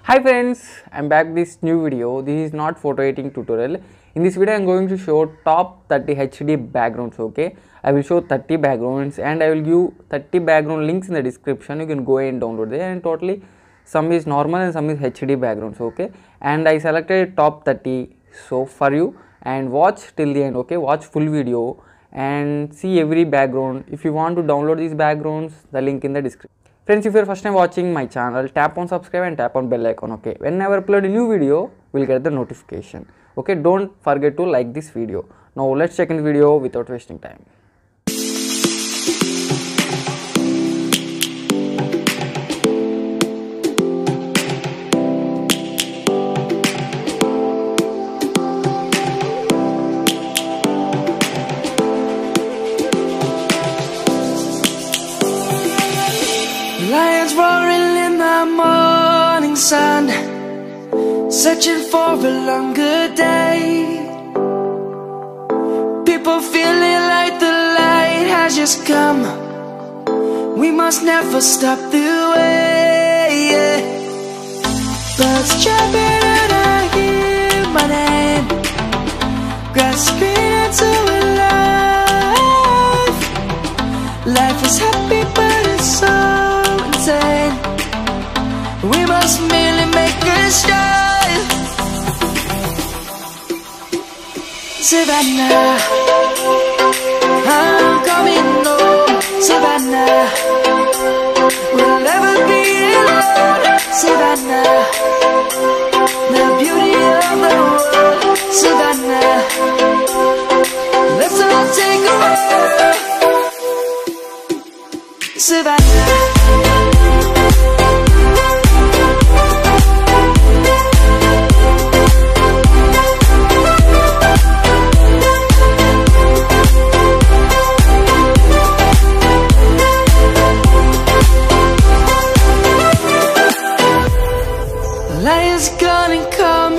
Hi friends, I'm back with this new video. This is not photo editing tutorial. In this video I'm going to show top 30 HD backgrounds. Okay, I will show 30 backgrounds and I will give 30 background links in the description. You can go and download there, and totally some is normal and some is HD backgrounds. Okay, and I selected top 30 so for you, and watch till the end. Okay, watch full video and see every background. If you want to download these backgrounds, the link in the description. Friends, if you are first time watching my channel, tap on subscribe and tap on bell icon. Okay, whenever I upload a new video, we'll get the notification. Okay, don't forget to like this video. Now let's check in the video without wasting time. Lions roaring in the morning sun, searching for a longer day. People feeling like the light has just come. We must never stop the way. Birds chirping and I hear my name, grasping into a life. Life is happy but it's so insane. We must merely make a start. Savannah, I'm coming home. Savannah, we'll never be alone. Savannah, the beauty of the world. Savannah, let's all take a walk. Savannah. Lions gonna come.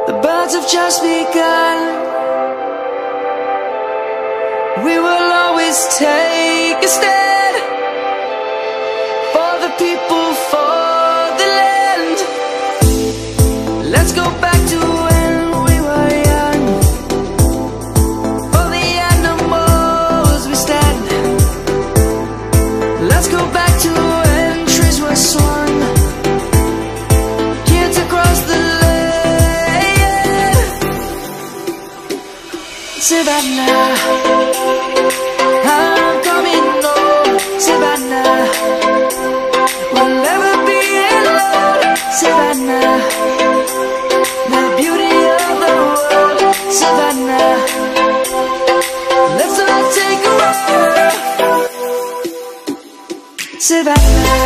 The birds have just begun. We will always take a stand for the people, for the land. Let's go back to when we were young. For the animals we stand. Let's go back to when trees were swung. Kids across the land. Savannah, I'm coming home. Savannah, we'll never be alone. Savannah, the beauty of the world. Savannah, let's all take a walk. Savannah.